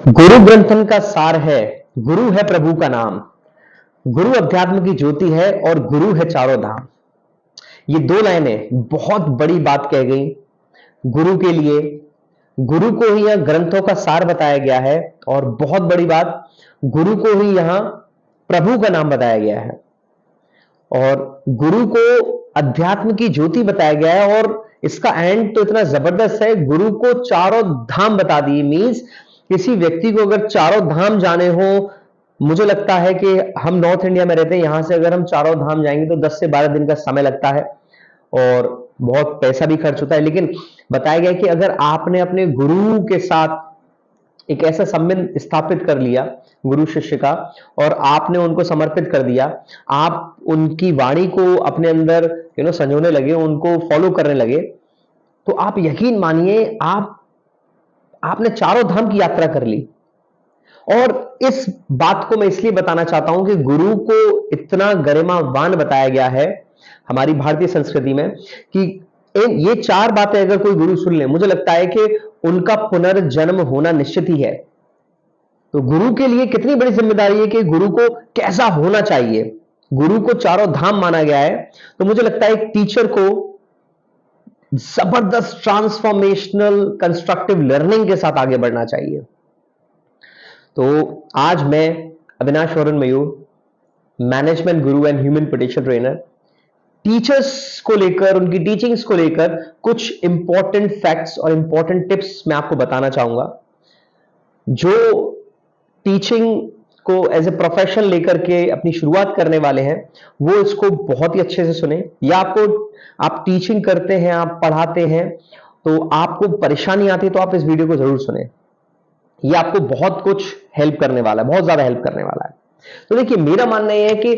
गुरु ग्रंथन का सार है, गुरु है प्रभु का नाम। गुरु अध्यात्म की ज्योति है और गुरु है चारों धाम। ये दो लाइनें बहुत बड़ी बात कह गई गुरु के लिए। गुरु को ही यह ग्रंथों का सार बताया गया है और बहुत बड़ी बात, गुरु को ही यहां प्रभु का नाम बताया गया है और गुरु को अध्यात्म की ज्योति बताया गया है। और इसका एंड तो इतना जबरदस्त है, गुरु को चारों धाम बता दिए। मींस किसी व्यक्ति को अगर चारों धाम जाने हो, मुझे लगता है कि हम नॉर्थ इंडिया में रहते हैं, यहां से अगर हम चारों धाम जाएंगे तो 10 से 12 दिन का समय लगता है और बहुत पैसा भी खर्च होता है। लेकिन बताया गया कि अगर आपने अपने गुरु के साथ एक ऐसा संबंध स्थापित कर लिया गुरु शिष्य का और आपने उनको समर्पित कर दिया, आप उनकी वाणी को अपने अंदर संजोने लगे, उनको फॉलो करने लगे, तो आप यकीन मानिए आपने चारों धाम की यात्रा कर ली। और इस बात को मैं इसलिए बताना चाहता हूं कि गुरु को इतना गरिमावान बताया गया है हमारी भारतीय संस्कृति में कि ये चार बातें अगर कोई गुरु सुन ले, मुझे लगता है कि उनका पुनर्जन्म होना निश्चित ही है। तो गुरु के लिए कितनी बड़ी जिम्मेदारी है कि गुरु को कैसा होना चाहिए। गुरु को चारों धाम माना गया है, तो मुझे लगता है एक टीचर को जबरदस्त ट्रांसफॉर्मेशनल कंस्ट्रक्टिव लर्निंग के साथ आगे बढ़ना चाहिए। तो आज मैं अविनाश वरुण मयूर, management Guru and human potential trainer, teachers को लेकर, उनकी टीचिंग्स को लेकर कुछ इंपॉर्टेंट फैक्ट्स और इंपॉर्टेंट टिप्स मैं आपको बताना चाहूंगा। जो टीचिंग को एज ए प्रोफेशन लेकर के अपनी शुरुआत करने वाले हैं, वो इसको बहुत ही अच्छे से सुने। या आप टीचिंग करते हैं, आप पढ़ाते हैं, तो आपको परेशानी आती है, तो आप इस वीडियो को जरूर सुने। ये आपको बहुत कुछ हेल्प करने वाला है, बहुत ज्यादा हेल्प करने वाला है। तो देखिए, मेरा मानना यह है कि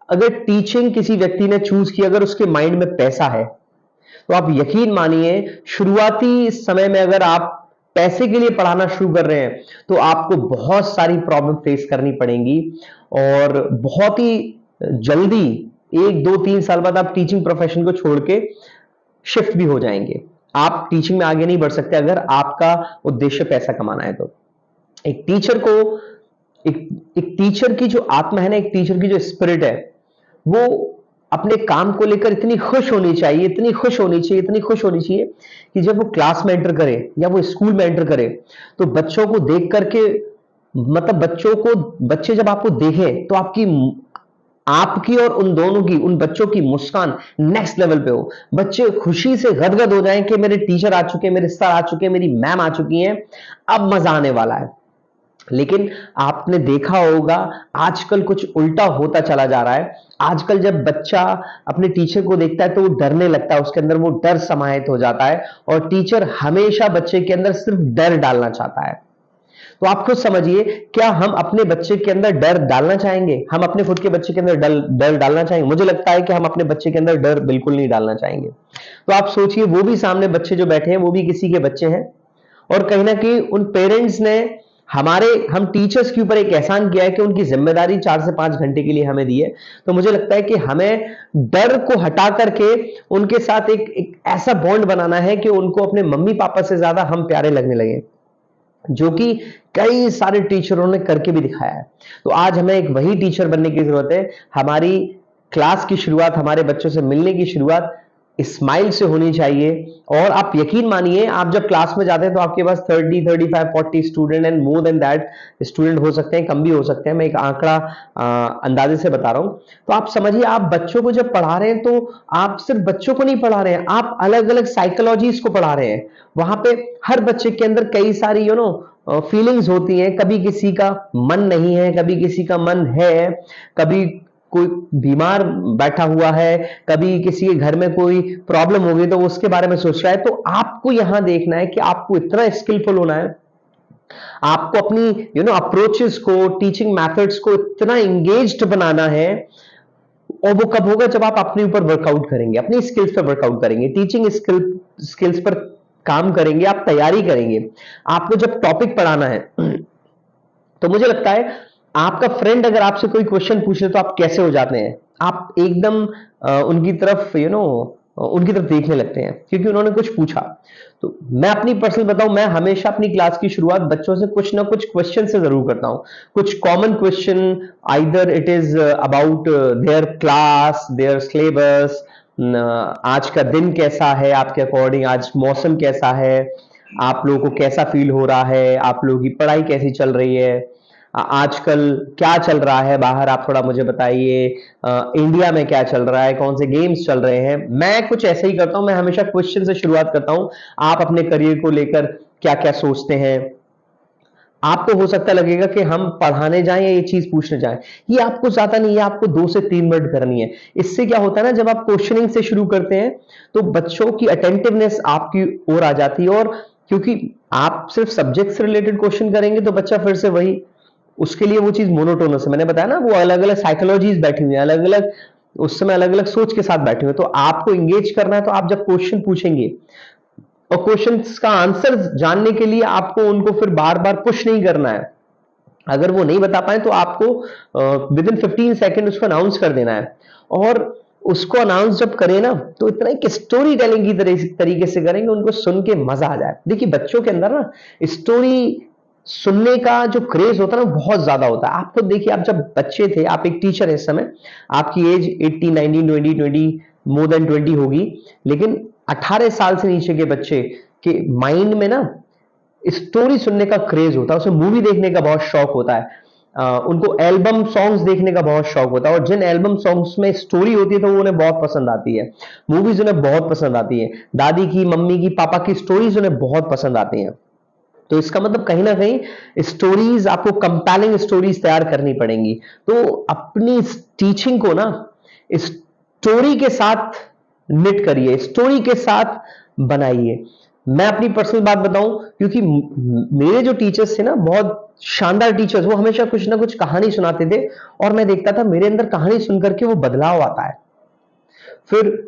अगर टीचिंग किसी व्यक्ति ने चूज की, अगर उसके माइंड में पैसा है, तो आप यकीन मानिए शुरुआती समय में अगर आप पैसे के लिए पढ़ाना शुरू कर रहे हैं तो आपको बहुत सारी प्रॉब्लम फेस करनी पड़ेंगी और बहुत ही जल्दी 1 2 3 साल बाद आप टीचिंग प्रोफेशन को छोड़ के शिफ्ट भी हो जाएंगे। आप टीचिंग में आगे नहीं बढ़ सकते अगर आपका उद्देश्य पैसा कमाना है। तो एक टीचर को एक टीचर की जो आत्मा है ना, एक टीचर की जो स्पिरिट है, वो अपने काम को लेकर इतनी खुश होनी चाहिए, इतनी खुश होनी चाहिए, इतनी खुश होनी चाहिए कि जब वो क्लास में एंटर करे या वो स्कूल में एंटर करे तो बच्चों को देख करके, मतलब बच्चे जब आपको देखें तो आपकी और उन दोनों की, उन बच्चों की मुस्कान नेक्स्ट लेवल पे हो। बच्चे खुशी से गदगद हो जाएं कि मेरे टीचर आ चुके हैं, मेरे सर आ चुके हैं, मेरी मैम आ चुकी हैं, अब मजा आने वाला है। लेकिन आपने देखा होगा आजकल कुछ उल्टा होता चला जा रहा है। आजकल जब बच्चा अपने टीचर को देखता है तो वो डरने लगता है, उसके अंदर वो डर समाहित हो जाता है और टीचर हमेशा बच्चे के अंदर सिर्फ डर डालना चाहता है। तो आप खुद समझिए, क्या हम अपने बच्चे के अंदर डर डालना चाहेंगे? हम अपने खुद के बच्चे के अंदर डर डालना चाहेंगे? मुझे लगता है कि हम अपने बच्चे के अंदर डर बिल्कुल नहीं डालना चाहेंगे। तो आप सोचिए, वो भी सामने बच्चे जो बैठे हैं वो भी किसी के बच्चे हैं और कहीं ना कहीं उन पेरेंट्स ने हम टीचर्स के ऊपर एक एहसान किया है कि उनकी जिम्मेदारी 4 से 5 घंटे के लिए हमें दी है। तो मुझे लगता है कि हमें डर को हटा करके उनके साथ एक ऐसा बॉन्ड बनाना है कि उनको अपने मम्मी पापा से ज्यादा हम प्यारे लगने लगे, जो कि कई सारे टीचरों ने करके भी दिखाया है। तो आज हमें एक वही टीचर बनने की जरूरत है। हमारी क्लास की शुरुआत, हमारे बच्चों से मिलने की शुरुआत स्माइल से होनी चाहिए। और आप यकीन मानिए, आप जब क्लास में जाते हैं तो आपके पास 30 35 40 student and more than that student हो सकते हैं, कम भी हो सकते हैं। मैं एक आंकड़ा अंदाजे से बता रहा हूं। तो आप समझिए, आप बच्चों को जब पढ़ा रहे हैं तो आप सिर्फ बच्चों को नहीं पढ़ा रहे हैं, आप अलग अलग साइकोलॉजीज को पढ़ा रहे हैं। वहां पे हर बच्चे के अंदर कई सारी फीलिंग्स होती हैं। कभी किसी का मन नहीं है, कभी किसी का मन है, कभी कोई बीमार बैठा हुआ है, कभी किसी के घर में कोई प्रॉब्लम हो गई तो वो उसके बारे में सोच रहा है। तो आपको यहां देखना है कि आपको इतना स्किलफुल होना है, आपको अपनी अप्रोचेस को, टीचिंग मेथड्स को इतना इंगेज्ड बनाना है। और वो कब होगा? जब आप अपने ऊपर वर्कआउट करेंगे, अपनी स्किल्स पर वर्कआउट करेंगे, टीचिंग स्किल्स पर काम करेंगे, आप तैयारी करेंगे। आपको जब टॉपिक पढ़ाना है तो मुझे लगता है आपका फ्रेंड अगर आपसे कोई क्वेश्चन पूछे तो आप कैसे हो जाते हैं? आप एकदम उनकी तरफ उनकी तरफ देखने लगते हैं क्योंकि उन्होंने कुछ पूछा। तो मैं अपनी पर्सनल बताऊं, मैं हमेशा अपनी क्लास की शुरुआत बच्चों से कुछ ना कुछ क्वेश्चन से जरूर करता हूं। कुछ common question, either it is about their class, there syllabus, आज का दिन कैसा है आपके अकॉर्डिंग, आज मौसम कैसा है, आप लोगों को कैसा फील हो रहा है, आप लोगों की पढ़ाई कैसी चल रही है, आजकल क्या चल रहा है बाहर, आप थोड़ा मुझे बताइए, इंडिया में क्या चल रहा है, कौन से गेम्स चल रहे हैं। मैं कुछ ऐसे ही करता हूं, मैं हमेशा क्वेश्चन से शुरुआत करता हूं, आप अपने करियर को लेकर क्या क्या सोचते हैं। आपको हो सकता लगेगा कि हम पढ़ाने जाएं या ये चीज पूछने जाएं, ये आपको ज्यादा नहीं है, आपको 2 से 3 मिनट करनी है। इससे क्या होता है ना, जब आप क्वेश्चनिंग से शुरू करते हैं तो बच्चों की अटेंटिवनेस आपकी ओर आ जाती है, और क्योंकि आप सिर्फ सब्जेक्ट से रिलेटेड क्वेश्चन करेंगे तो बच्चा फिर से वही, उसके लिए वो चीज मोनोटोनस है। मैंने बताया ना, वो अलग अलग साइकोलॉजीज बैठी हुई है, अलग अलग उस समय अलग अलग सोच के साथ बैठे हुए। तो आपको इंगेज करना है, तो आप जब क्वेश्चन पूछेंगे और क्वेश्चंस का आंसर जानने के लिए आपको उनको फिर बार बार पुश नहीं करना है। अगर वो नहीं बता पाए तो आपको विद इन 15 सेकेंड उसको अनाउंस कर देना है। और उसको अनाउंस जब करें ना, तो इतना एक स्टोरी टेलिंग की तरीके से करेंगे, उनको सुन के मजा आ जाए। देखिए बच्चों के अंदर ना स्टोरी सुनने का जो क्रेज होता है ना, बहुत ज्यादा होता है। आप खुद देखिए, आप जब बच्चे थे, आप एक टीचर है इस समय, आपकी एज 18, 19, 20, 20, मोर देन 20 होगी, लेकिन 18 साल से नीचे के बच्चे के माइंड में ना स्टोरी सुनने का क्रेज होता है, उसे मूवी देखने का बहुत शौक होता है, उनको एल्बम सॉन्ग्स देखने का बहुत शौक होता है, और जिन एल्बम सॉन्ग्स में स्टोरी होती है तो वो उन्हें बहुत पसंद आती है। मूवीज उन्हें बहुत पसंद आती है, दादी की, मम्मी की, पापा की स्टोरीज उन्हें बहुत पसंद आती हैं। तो इसका मतलब कहीं ना कहीं स्टोरीज, आपको कंपेलिंग स्टोरीज तैयार करनी पड़ेंगी। तो अपनी टीचिंग को ना स्टोरी के साथ निट करिए, स्टोरी के साथ बनाइए। मैं अपनी पर्सनल बात बताऊं, क्योंकि मेरे जो टीचर्स थे ना, बहुत शानदार टीचर्स, वो हमेशा कुछ ना कुछ कहानी सुनाते थे, और मैं देखता था मेरे अंदर कहानी सुनकर के वो बदलाव आता है। फिर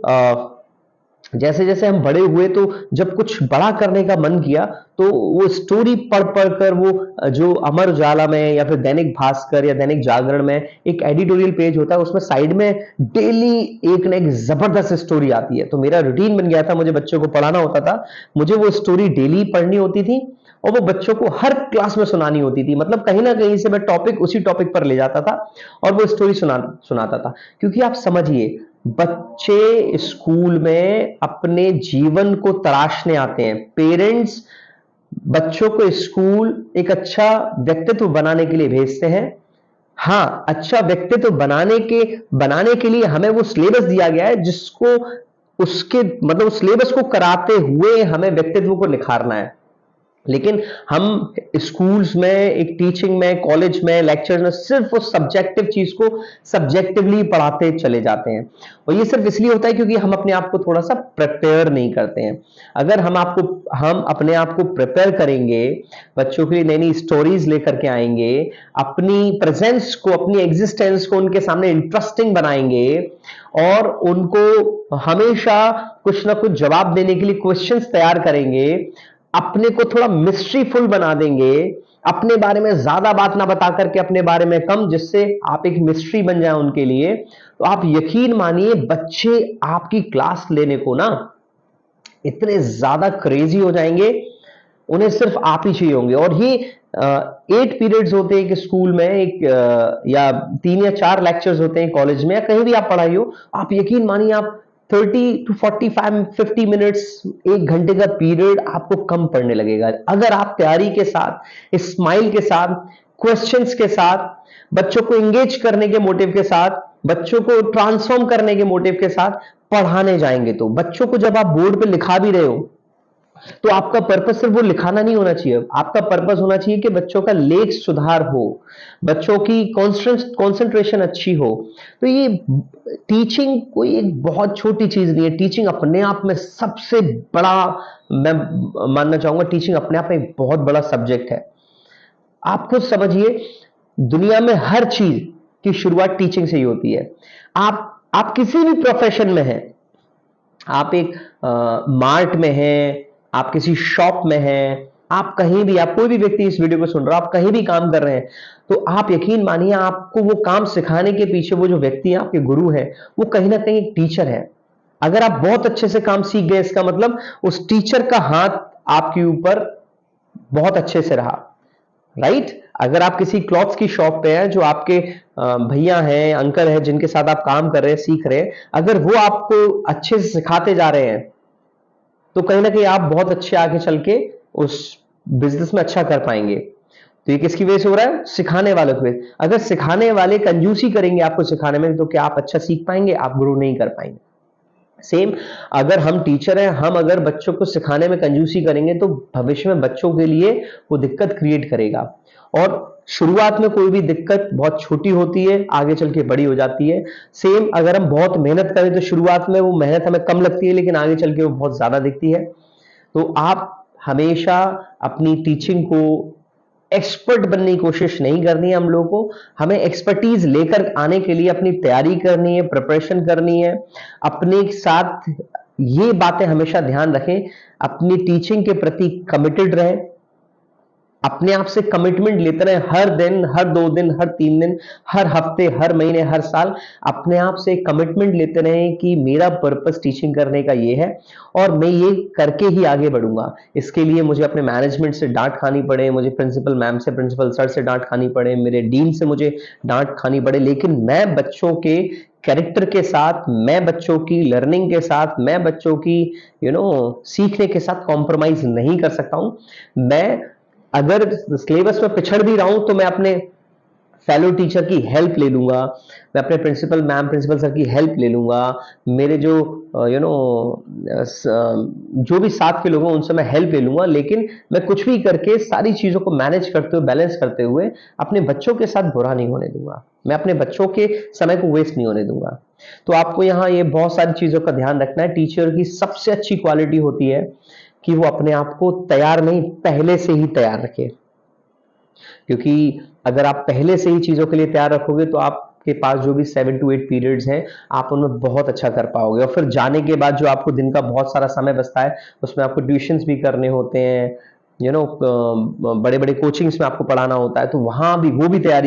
जैसे जैसे हम बड़े हुए, तो जब कुछ बड़ा करने का मन किया, तो वो स्टोरी पढ़ पढ़ कर, वो जो अमर उजाला में या फिर दैनिक भास्कर या दैनिक जागरण में एक एडिटोरियल पेज होता है, उसमें साइड में डेली एक ना एक जबरदस्त स्टोरी आती है। तो मेरा रूटीन बन गया था, मुझे बच्चों को पढ़ाना होता था, मुझे वो स्टोरी डेली पढ़नी होती थी, और वो बच्चों को हर क्लास में सुनानी होती थी। मतलब कहीं ना कहीं से मैं टॉपिक, उसी टॉपिक पर ले जाता था और वो स्टोरी सुनाता था। क्योंकि आप समझिए, बच्चे स्कूल में अपने जीवन को तराशने आते हैं। पेरेंट्स बच्चों को स्कूल एक अच्छा व्यक्तित्व बनाने के लिए भेजते हैं। हाँ, अच्छा व्यक्तित्व बनाने के लिए हमें वो सिलेबस दिया गया है, जिसको उसके मतलब उस सिलेबस को कराते हुए हमें व्यक्तित्व को निखारना है। लेकिन हम स्कूल्स में, एक टीचिंग में, कॉलेज में, लेक्चर में सिर्फ उस सब्जेक्टिव चीज को सब्जेक्टिवली पढ़ाते चले जाते हैं, और ये सिर्फ इसलिए होता है क्योंकि हम अपने आप को थोड़ा सा प्रिपेयर नहीं करते हैं। अगर हम अपने आप को प्रिपेयर करेंगे, बच्चों के लिए नई नई स्टोरीज लेकर के आएंगे, अपनी प्रेजेंस को, अपनी एग्जिस्टेंस को उनके सामने इंटरेस्टिंग बनाएंगे, और उनको हमेशा कुछ ना कुछ जवाब देने के लिए क्वेश्चंस तैयार करेंगे, अपने को थोड़ा मिस्ट्रीफुल बना देंगे, अपने बारे में ज्यादा बात ना बता करके अपने बारे में कम, जिससे आप एक मिस्ट्री बन जाए उनके लिए, तो आप यकीन मानिए बच्चे आपकी क्लास लेने को ना इतने ज्यादा क्रेजी हो जाएंगे, उन्हें सिर्फ आप ही चाहिए होंगे। और ये 8 पीरियड्स होते हैं एक स्कूल में, या 3 या 4 लेक्चर्स होते हैं कॉलेज में, या कहीं भी आप पढ़ाई हो, आप यकीन मानिए आप 30 to 45 50 मिनट्स, 1 घंटे का पीरियड आपको कम पड़ने लगेगा, अगर आप तैयारी के साथ, स्माइल के साथ, क्वेश्चंस के साथ, बच्चों को एंगेज करने के मोटिव के साथ, बच्चों को ट्रांसफॉर्म करने के मोटिव के साथ पढ़ाने जाएंगे। तो बच्चों को जब आप बोर्ड पे लिखा भी रहे हो, तो आपका पर्पस सिर्फ वो लिखाना नहीं होना चाहिए, आपका पर्पस होना चाहिए कि बच्चों का लेख सुधार हो, बच्चों की कंसंट्रेशन अच्छी हो। तो ये टीचिंग कोई एक बहुत छोटी चीज नहीं है, टीचिंग अपने आप में सबसे बड़ा, मैं मानना चाहूंगा, टीचिंग अपने आप में एक बहुत बड़ा सब्जेक्ट है। आप खुद समझिए, दुनिया में हर चीज की शुरुआत टीचिंग से ही होती है। आप किसी भी प्रोफेशन में हैं, आप एक मार्ट में हैं, आप किसी शॉप में हैं, आप कहीं भी, आप कोई भी व्यक्ति इस वीडियो को सुन रहा हो, आप कहीं भी काम कर रहे हैं, तो आप यकीन मानिए, आपको वो काम सिखाने के पीछे वो जो व्यक्ति है, आपके गुरु है, वो कहीं ना कहीं एक टीचर है। अगर आप बहुत अच्छे से काम सीख गए, इसका मतलब उस टीचर का हाथ आपके ऊपर बहुत अच्छे से रहा, राइट? अगर आप किसी क्लॉथ्स की शॉप पे हैं, जो आपके भैया हैं, अंकल हैं, जिनके साथ आप काम कर रहे हैं, सीख रहे हैं, अगर वो आपको अच्छे से सिखाते जा रहे हैं, तो कहीं ना कहीं आप बहुत अच्छे आगे चल के उस बिजनेस में अच्छा कर पाएंगे। तो ये किसकी वजह से हो रहा है? सिखाने वालों की वजह। अगर सिखाने वाले कंजूसी करेंगे आपको सिखाने में, तो क्या आप अच्छा सीख पाएंगे? आप ग्रो नहीं कर पाएंगे। सेम, अगर हम टीचर हैं, हम अगर बच्चों को सिखाने में कंजूसी करेंगे, तो भविष्य में बच्चों के लिए वो दिक्कत क्रिएट करेगा। और शुरुआत में कोई भी दिक्कत बहुत छोटी होती है, आगे चल के बड़ी हो जाती है। सेम, अगर हम बहुत मेहनत करें तो शुरुआत में वो मेहनत हमें कम लगती है, लेकिन आगे चल के वो बहुत ज्यादा दिखती है। तो आप हमेशा अपनी टीचिंग को एक्सपर्ट बनने की कोशिश नहीं करनी है हम लोगों को। हमें एक्सपर्टीज लेकर आने के लिए अपनी तैयारी करनी है, प्रिपरेशन करनी है। अपने साथ ये बातें हमेशा ध्यान रखें, अपनी टीचिंग के प्रति कमिटेड रहें, अपने आप से कमिटमेंट लेते रहे, हर दिन, हर 2 दिन, हर 3 दिन, हर हफ्ते, हर महीने, हर साल अपने आप से कमिटमेंट लेते रहे कि मेरा पर्पस टीचिंग करने का ये है और मैं ये करके ही आगे बढ़ूंगा। इसके लिए मुझे अपने मैनेजमेंट से डांट खानी पड़े, मुझे प्रिंसिपल मैम से, प्रिंसिपल सर से डांट खानी पड़े, मेरे डीन से मुझे डांट खानी पड़े, लेकिन मैं बच्चों के कैरेक्टर के साथ, मैं बच्चों की लर्निंग के साथ, मैं बच्चों की सीखने के साथ कॉम्प्रोमाइज नहीं कर सकता हूं। मैं अगर सिलेबस में पिछड़ भी रहा हूं, तो मैं अपने फेलो टीचर की हेल्प ले लूंगा, मैं अपने प्रिंसिपल मैम, प्रिंसिपल सर की हेल्प ले लूंगा, मेरे जो जो भी साथ के लोग हैं उनसे मैं हेल्प ले लूंगा, लेकिन मैं कुछ भी करके सारी चीजों को मैनेज करते हुए, बैलेंस करते हुए अपने बच्चों के साथ बुरा नहीं होने दूंगा, मैं अपने बच्चों के समय को वेस्ट नहीं होने दूंगा। तो आपको यहाँ ये बहुत सारी चीजों का ध्यान रखना है। टीचर की सबसे अच्छी क्वालिटी होती है कि वो अपने आप को तैयार नहीं, पहले से ही तैयार रखे। क्योंकि अगर आप पहले से ही चीजों के लिए तैयार रखोगे, तो आपके पास जो भी 7 to 8 पीरियड्स हैं, आप उनमें बहुत अच्छा कर पाओगे। और फिर जाने के बाद जो आपको दिन का बहुत सारा समय बचता है, उसमें आपको ट्यूशंस भी करने होते हैं, बड़े बड़े कोचिंग्स में आपको पढ़ाना होता है, तो वहां भी वो भी तैयारी